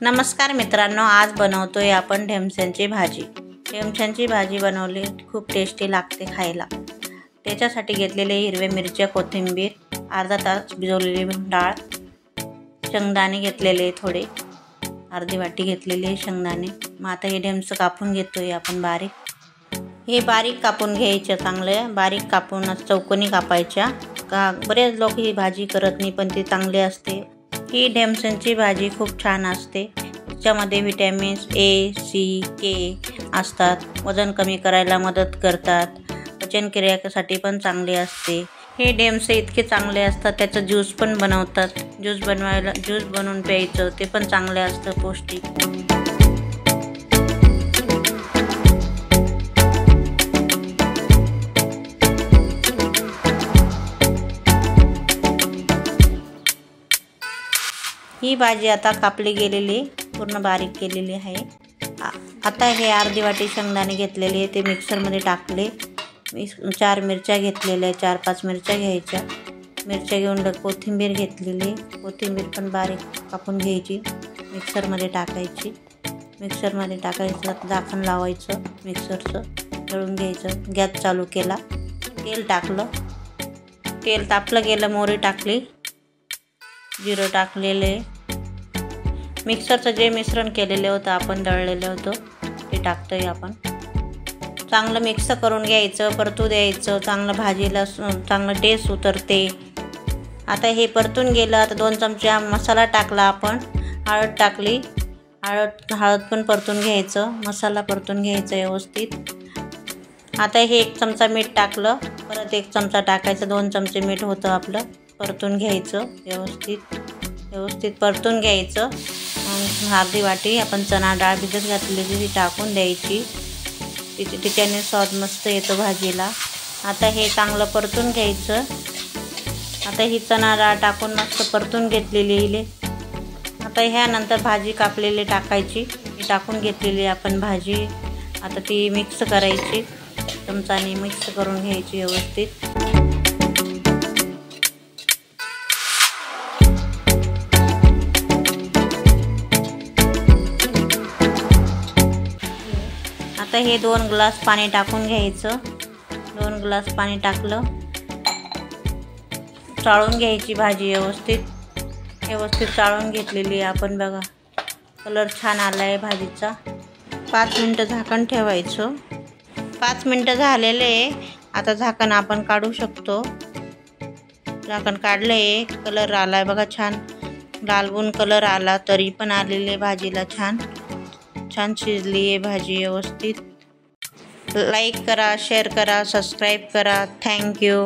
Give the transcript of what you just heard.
नमस्कार मित्रांनो, आज बनवतोय आपण ढेमस्यांची भाजी। ढेमस्यांची भाजी बनवली खूप टेस्टी लागते खायला। त्याच्यासाठी घेतलेले हिरव्या मिरच्या, कोथिंबीर, अर्धा तास भिजवलेली डाळ, शेंगदाणे घेतलेले थोडे, अर्धी वाटी घेतलेले शेंगदाणे। मग आता हे ढेमस कापून घेतोय आपण बारीक। हे बारीक कापून घ्यायचे, चांगले बारीक कापून चौकोनी कापायच्या। का बरेच लोक ही भाजी करत नाही, पण ती चांगली असते। ही ढेमस्यांची भाजी खूप छान असते। त्यामध्ये विटॅमिन्स ए, सी, के असतात। वजन कमी करायला मदत करतात। पचनक्रियेसाठी पण चांगली असते। हे ढेमसे इतके चांगले असतात, त्याचं ज्यूस पण बनवतात। ज्यूस बनवून प्यायचं, ते पण चांगले असतं, पौष्टिक। ही भाजी आता कापली गेलेली, पूर्ण बारीक केलेली आहे। आता हे अर्धी वाटी शेंगदाणे घेतलेले, ते मिक्सरमध्ये टाकले। 4 मिरच्या घेतलेल्या, 4-5 मिरच्या घ्यायच्या। मिरच्या घेऊन कोथिंबीर घेतलेली, कोथिंबीर पण बारीक कापून घ्यायची, मिक्सरमध्ये टाकायची। मिक्सरमध्ये टाकायचं, झाकण लावायचं, मिक्सरचं दळून घ्यायचं। गॅस चालू केला, तेल टाकलं, तेल तापलं गेलं, मोहरी टाकली, जिरं टाकलेले। मिक्सरचं जे मिश्रण केलेलं होतं आपण, दळलेलं होतं, ते टाकतोय आपण। चांगलं मिक्स करून घ्यायचं, परतू द्यायचं, चांगलं भाजीला चांगलं टेस्ट उतरते। आता हे परतून गेलं, आता 2 चमचे मसाला टाकला आपण, हळद टाकली, हळद पण परतून घ्यायचं, मसाला परतून घ्यायचं व्यवस्थित। आता हे 1 चमचा मीठ टाकलं, परत 1 चमचा टाकायचं, 2 चमचे मीठ होतं आपलं। परतून घ्यायचं व्यवस्थित परतून घ्यायचं। अर्धी वाटी आपण चणा डाळ भिजत घातलेली ती टाकून द्यायची, तिच्याने स्वाद मस्त येतो भाजीला। आता हे चांगलं परतून घ्यायचं। आता ही चणा डाळ टाकून मस्त परतून घेतलेली। आता ह्यानंतर भाजी कापलेली टाकायची, ही टाकून घेतलेली आपण भाजी। आता ती मिक्स करायची, चमचाने मिक्स करून घ्यायची व्यवस्थित। आता हे 2 ग्लास पाणी टाकून घ्यायचं, 2 ग्लास पाणी टाकलं, चाळून घ्यायची भाजी व्यवस्थित चाळून घेतलेली आपण। बघा कलर छान आला आहे भाजीचा। 5 मिनटं झाकण ठेवायचं। 5 मिनटं झालेले, आता झाकण आपण काढू शकतो। झाकण काढलंय, कलर आलाय बघा, छान लालबुन कलर आला, तरी पण आलेले भाजीला छान शिजली आहे भाजी व्यवस्थित। लाईक करा, शेअर करा, सबस्क्राईब करा। थँक्यू।